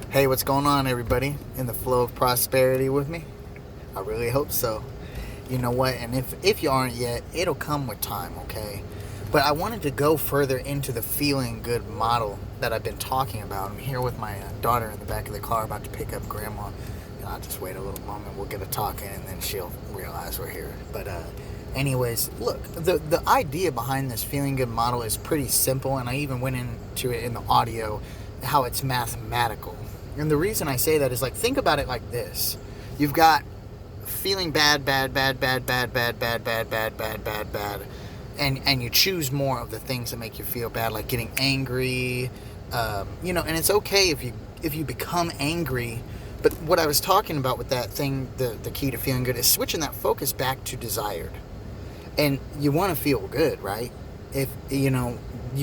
Hey, what's going on, everybody? In the flow of prosperity with me? I really hope so. You know what? And if you aren't yet, it'll come with time, okay? But I wanted to go further into the feeling good model that I've been talking about. I'm here with my daughter in the back of the car about to pick up grandma. And I'll just wait a little moment. We'll get her talking and then she'll realize we're here. But, anyways, look, the idea behind this feeling good model is pretty simple. And I even went into it in the audio, how it's mathematical. And the reason I say that is, like, think about it like this. You've got feeling bad, and you choose more of the things that make you feel bad, like getting angry, and it's okay if you become angry. But what I was talking about with that thing, the key to feeling good is switching that focus back to desired. And you want to feel good, right? If you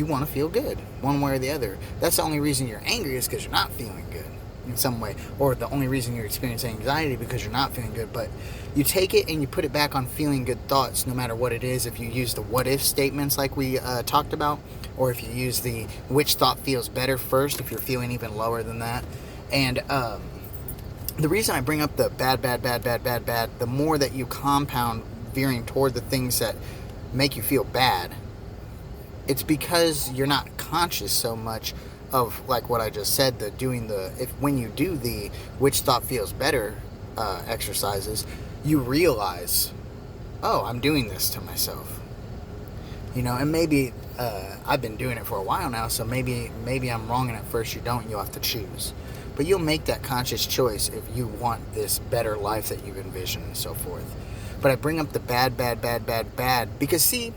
want to feel good one way or the other. That's the only reason you're angry, is because you're not feeling good in some way, or the only reason you're experiencing anxiety, because you're not feeling good. But you take it and you put it back on feeling good thoughts, no matter what it is. If you use the what if statements like we talked about, or if you use the which thought feels better first, if you're feeling even lower than that. And the reason I bring up the bad, the more that you compound veering toward the things that make you feel bad, it's because you're not conscious so much of, like what I just said, when you do the which thought feels better exercises, you realize, oh, I'm doing this to myself. And maybe I've been doing it for a while now, so maybe I'm wrong, and at first you'll have to choose. But you'll make that conscious choice if you want this better life that you've envisioned and so forth. But I bring up the bad, because, see,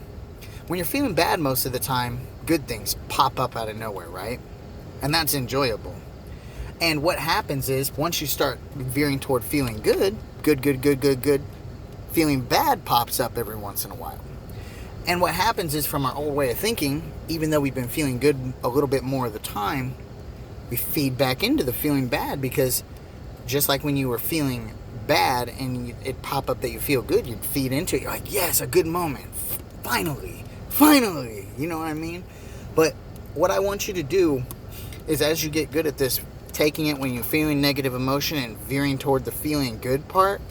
when you're feeling bad most of the time, good things pop up out of nowhere, right? And that's enjoyable. And what happens is, once you start veering toward feeling good, feeling bad pops up every once in a while. And what happens is, from our old way of thinking, even though we've been feeling good a little bit more of the time, we feed back into the feeling bad, because just like when you were feeling bad and it pop up that you feel good, you'd feed into it. You're like, yes, a good moment. Finally. You know what I mean? But what I want you to do is, as you get good at this, taking it when you're feeling negative emotion and veering toward the feeling good part,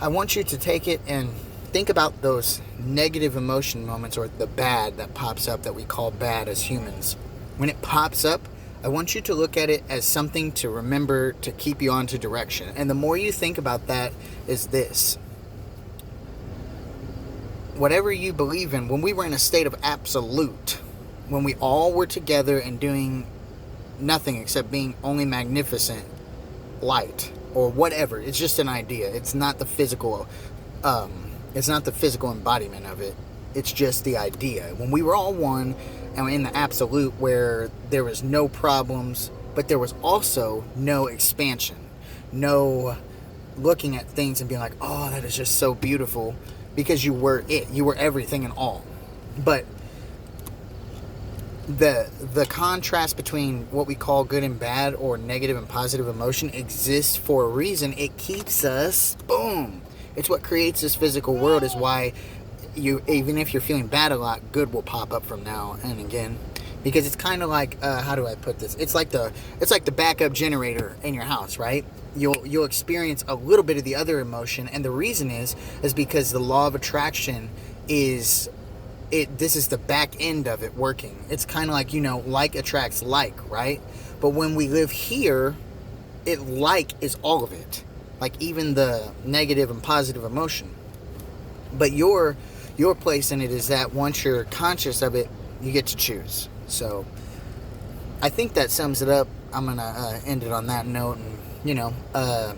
I want you to take it and think about those negative emotion moments, or the bad that pops up, that we call bad as humans. When it pops up, I want you to look at it as something to remember to keep you onto direction. And the more you think about that is this. Whatever you believe in, when we were in a state of absolute, when we all were together and doing nothing except being only magnificent light, or whatever, it's just an idea. It's not the physical embodiment of it. It's just the idea. When we were all one and in the absolute, where there was no problems, but there was also no expansion, no looking at things and being like, oh, that is just so beautiful, because you were it. You were everything and all. But the contrast between what we call good and bad, or negative and positive emotion, exists for a reason. It keeps us, boom. It's what creates this physical world, is why even if you're feeling bad a lot, good will pop up from now and again. Because it's kind of like, how do I put this? It's like the backup generator in your house, right? You'll experience a little bit of the other emotion, and the reason is because the law of attraction is this is the back end of it working. It's kind of like, like attracts like, right? But when we live here, like is all of it, like even the negative and positive emotion. But your place in it is that once you're conscious of it, you get to choose. So I think that sums it up. I'm gonna end it on that note, and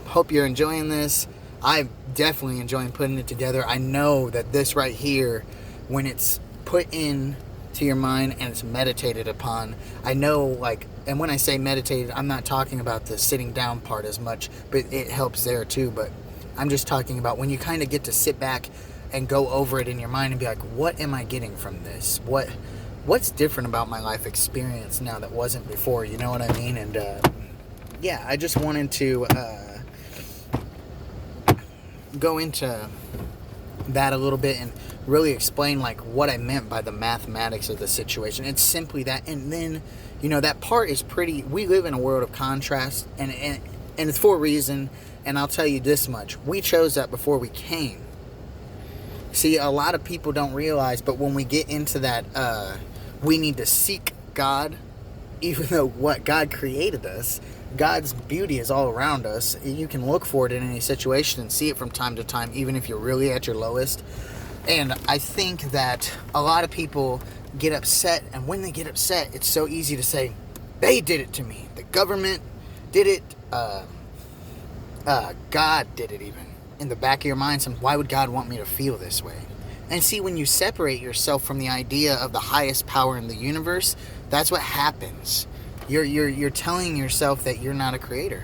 hope you're enjoying this. I'm definitely enjoying putting it together. I know that this right here, when it's put in to your mind and it's meditated upon, I know, and when I say meditated, I'm not talking about the sitting down part as much, but it helps there too. But I'm just talking about when you kind of get to sit back and go over it in your mind and be like, what am I getting from this? What's different about my life experience now that wasn't before? You know what I mean? And I just wanted to go into that a little bit and really explain like what I meant by the mathematics of the situation. It's simply that. And then, that part is pretty, we live in a world of contrast, and it's for a reason. And I'll tell you this much, we chose that before we came. See, a lot of people don't realize, but when we get into that, we need to seek God, even though what God created us, God's beauty is all around us. You can look for it in any situation and see it from time to time, even if you're really at your lowest. And I think that a lot of people get upset, and when they get upset, it's so easy to say, they did it to me. The government did it. God did it even. In the back of your mind, why would God want me to feel this way? And see, when you separate yourself from the idea of the highest power in the universe, that's what happens. You're telling yourself that you're not a creator,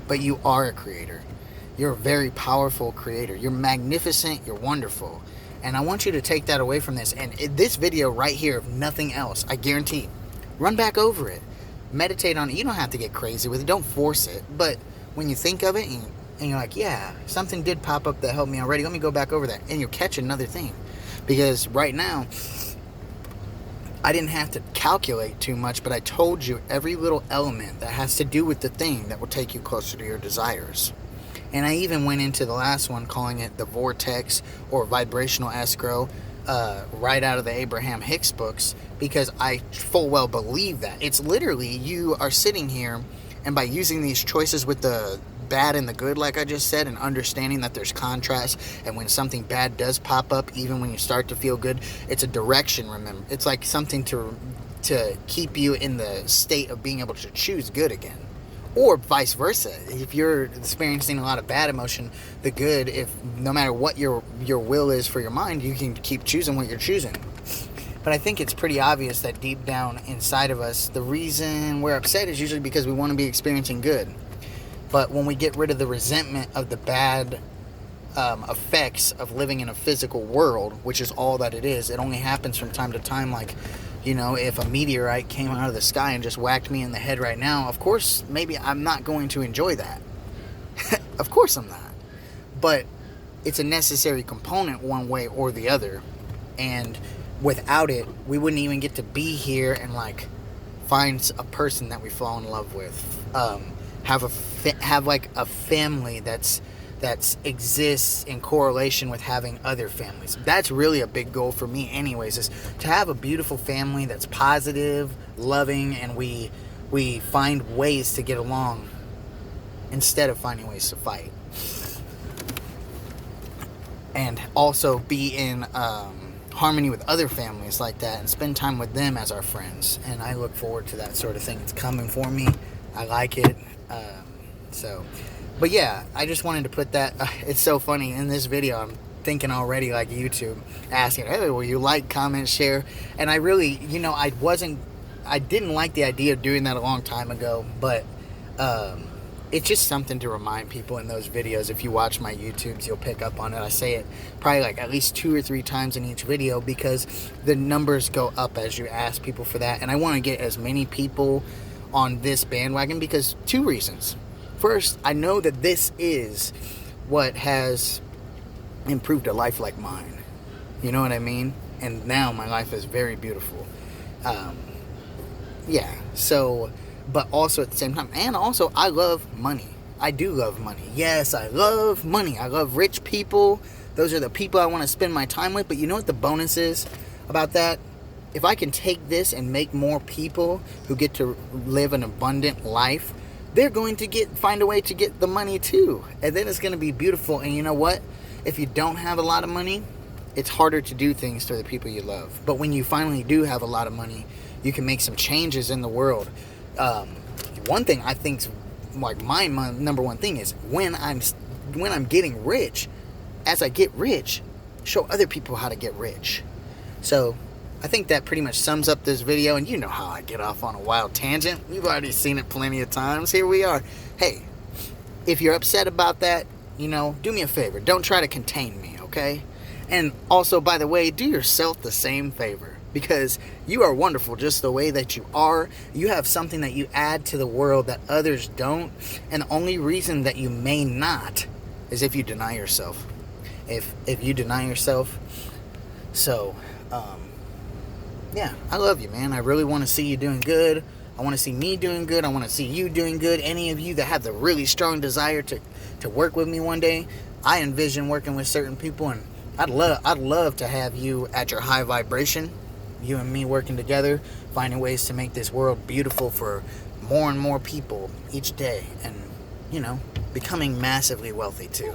but you are a creator. You're a very powerful creator. You're magnificent. You're wonderful. And I want you to take that away from this. And this video right here, if nothing else, I guarantee, run back over it. Meditate on it. You don't have to get crazy with it. Don't force it. But when you think of it and you're like, yeah, something did pop up that helped me already, let me go back over that. And you'll catch another thing. Because right now, I didn't have to calculate too much, but I told you every little element that has to do with the thing that will take you closer to your desires. And I even went into the last one calling it the vortex or vibrational escrow, right out of the Abraham Hicks books, because I full well believe that. It's literally, you are sitting here, and by using these choices with the bad and the good, like I just said, and understanding that there's contrast, and when something bad does pop up, even when you start to feel good, it's a direction, remember. It's like something to keep you in the state of being able to choose good again. Or vice versa. If you're experiencing a lot of bad emotion, the good, if no matter what your will is for your mind, you can keep choosing what you're choosing. But I think it's pretty obvious that deep down inside of us, the reason we're upset is usually because we want to be experiencing good. But when we get rid of the resentment of the bad effects of living in a physical world, which is all that it is, it only happens from time to time. Like, if a meteorite came out of the sky and just whacked me in the head right now, of course, maybe I'm not going to enjoy that. Of course I'm not. But it's a necessary component one way or the other. And without it, we wouldn't even get to be here and find a person that we fall in love with. Have a family that exists in correlation with having other families. That's really a big goal for me anyways, is to have a beautiful family that's positive, loving, and we find ways to get along instead of finding ways to fight. And also be in harmony with other families like that and spend time with them as our friends. And I look forward to that sort of thing. It's coming for me. I like it. But yeah, I just wanted to put that. It's so funny in this video. I'm thinking already like YouTube, asking, hey, will you like, comment, share? And I really, I didn't like the idea of doing that a long time ago, but it's just something to remind people in those videos. If you watch my YouTubes, you'll pick up on it. I say it probably at least 2 or 3 times in each video because the numbers go up as you ask people for that. And I want to get as many people on this bandwagon because 2 reasons. First, I know that this is what has improved a life like mine. You know what I mean? And now my life is very beautiful. But also at the same time, and also I love money. I do love money. Yes, I love money. I love rich people. Those are the people I want to spend my time with. But you know what the bonus is about that? If I can take this and make more people who get to live an abundant life, they're going to find a way to get the money too. And then it's going to be beautiful. And you know what? If you don't have a lot of money, it's harder to do things to the people you love. But when you finally do have a lot of money, you can make some changes in the world. One thing I think, my number one thing is when I'm getting rich, as I get rich, show other people how to get rich. So I think that pretty much sums up this video, and you know how I get off on a wild tangent. You've already seen it plenty of times. Here we are. Hey, if you're upset about that, do me a favor. Don't try to contain me, okay? And also, by the way, do yourself the same favor, because you are wonderful just the way that you are. You have something that you add to the world that others don't, and the only reason that you may not is if you deny yourself. if you deny yourself. So, yeah, I love you, man. I really want to see you doing good. I want to see me doing good. I want to see you doing good. Any of you that have the really strong desire to work with me one day, I envision working with certain people, and I'd love to have you at your high vibration. You and me working together, finding ways to make this world beautiful for more and more people each day, and becoming massively wealthy too.